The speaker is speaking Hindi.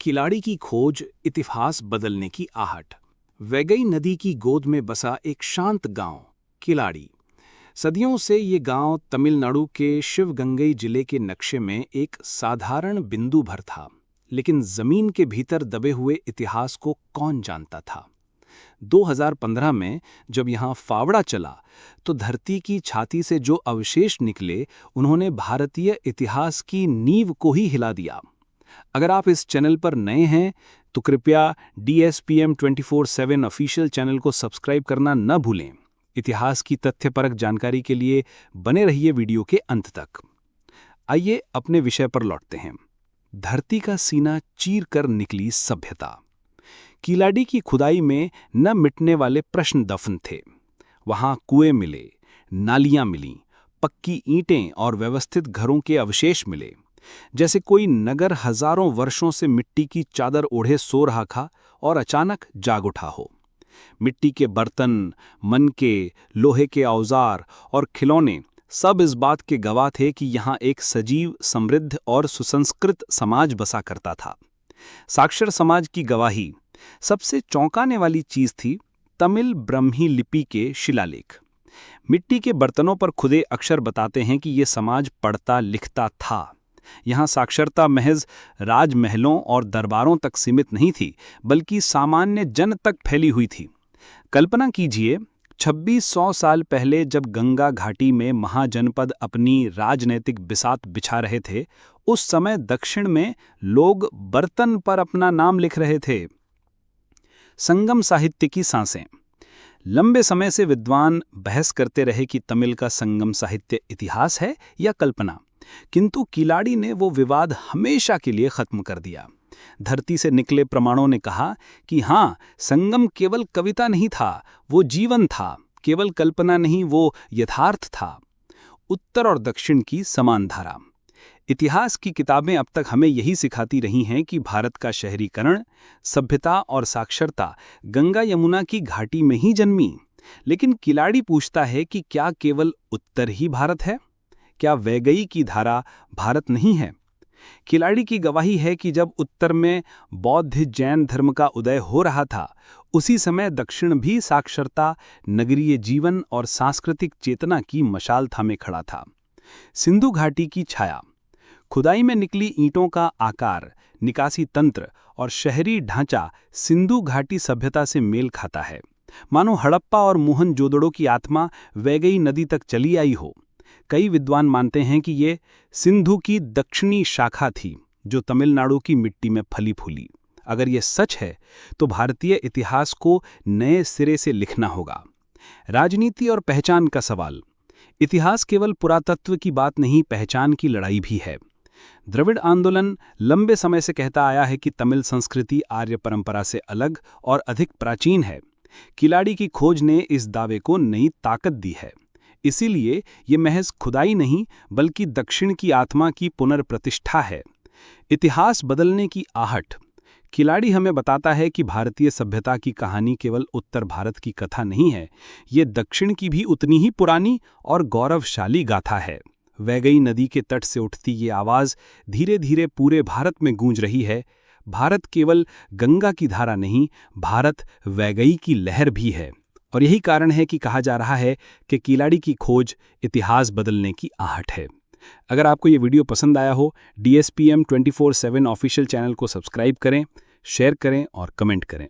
किलाड़ी की खोज, इतिहास बदलने की आहट। वैगई नदी की गोद में बसा एक शांत गांव किलाड़ी। सदियों से ये गांव तमिलनाडु के शिवगंगई जिले के नक्शे में एक साधारण बिंदु भर था, लेकिन जमीन के भीतर दबे हुए इतिहास को कौन जानता था। 2015 में जब यहाँ फावड़ा चला तो धरती की छाती से जो अवशेष निकले, उन्होंने भारतीय इतिहास की नींव को ही हिला दिया। अगर आप इस चैनल पर नए हैं तो कृपया DSPM 24/7 ऑफिशियल चैनल को सब्सक्राइब करना न भूलें। इतिहास की तथ्यपरक जानकारी के लिए बने रहिए वीडियो के अंत तक। आइए अपने विषय पर लौटते हैं। धरती का सीना चीर कर निकली सभ्यता। किलाड़ी की खुदाई में न मिटने वाले प्रश्न दफन थे। वहां कुएं मिले, नालियां मिलीं, पक्की ईंटें और व्यवस्थित घरों के अवशेष मिले। जैसे कोई नगर हजारों वर्षों से मिट्टी की चादर ओढ़े सो रहा था और अचानक जाग उठा हो। मिट्टी के बर्तन, मनके, लोहे के औजार और खिलौने सब इस बात के गवाह थे कि यहाँ एक सजीव, समृद्ध और सुसंस्कृत समाज बसा करता था। साक्षर समाज की गवाही। सबसे चौंकाने वाली चीज थी तमिल ब्राह्मी लिपि के शिलालेख। मिट्टी के बर्तनों पर खुदे अक्षर बताते हैं कि यह समाज पढ़ता लिखता था। यहाँ साक्षरता महज राजमहलों और दरबारों तक सीमित नहीं थी, बल्कि सामान्य जन तक फैली हुई थी। कल्पना कीजिए, 2600 साल पहले जब गंगा घाटी में महाजनपद अपनी राजनैतिक बिसात बिछा रहे थे, उस समय दक्षिण में लोग बर्तन पर अपना नाम लिख रहे थे। संगम साहित्य की सांसें। लंबे समय से विद्वान बहस करते रहे कि तमिल का संगम साहित्य इतिहास है या कल्पना, किंतु किलाड़ी ने वो विवाद हमेशा के लिए खत्म कर दिया। धरती से निकले प्रमाणों ने कहा कि हाँ, संगम केवल कविता नहीं था, वो जीवन था। केवल कल्पना नहीं, वो यथार्थ था। उत्तर और दक्षिण की समान धारा। इतिहास की किताबें अब तक हमें यही सिखाती रही हैं कि भारत का शहरीकरण, सभ्यता और साक्षरता गंगा यमुना की घाटी में ही जन्मी। लेकिन किलाड़ी पूछता है कि क्या केवल उत्तर ही भारत है? क्या वैगई की धारा भारत नहीं है? किलाड़ी की गवाही है कि जब उत्तर में बौद्ध जैन धर्म का उदय हो रहा था, उसी समय दक्षिण भी साक्षरता, नगरीय जीवन और सांस्कृतिक चेतना की मशाल थामे खड़ा था। सिंधु घाटी की छाया। खुदाई में निकली ईंटों का आकार, निकासी तंत्र और शहरी ढांचा सिंधु घाटी सभ्यता से मेल खाता है। मानो हड़प्पा और मोहनजोदड़ो की आत्मा वैगई नदी तक चली आई हो। कई विद्वान मानते हैं कि ये सिंधु की दक्षिणी शाखा थी, जो तमिलनाडु की मिट्टी में फली फूली। अगर ये सच है तो भारतीय इतिहास को नए सिरे से लिखना होगा। राजनीति और पहचान का सवाल। इतिहास केवल पुरातत्व की बात नहीं, पहचान की लड़ाई भी है। द्रविड़ आंदोलन लंबे समय से कहता आया है कि तमिल संस्कृति आर्य परंपरा से अलग और अधिक प्राचीन है। किलाड़ी की खोज ने इस दावे को नई ताकत दी है। इसीलिए ये महज खुदाई नहीं, बल्कि दक्षिण की आत्मा की पुनर्प्रतिष्ठा है। इतिहास बदलने की आहट। किलाड़ी हमें बताता है कि भारतीय सभ्यता की कहानी केवल उत्तर भारत की कथा नहीं है, ये दक्षिण की भी उतनी ही पुरानी और गौरवशाली गाथा है। वैगई नदी के तट से उठती ये आवाज धीरे धीरे पूरे भारत में गूंज रही है। भारत केवल गंगा की धारा नहीं, भारत वैगई की लहर भी है। और यही कारण है कि कहा जा रहा है कि किलाड़ी की खोज इतिहास बदलने की आहट है। अगर आपको ये वीडियो पसंद आया हो, DSPM 24/7 ऑफिशियल चैनल को सब्सक्राइब करें, शेयर करें और कमेंट करें।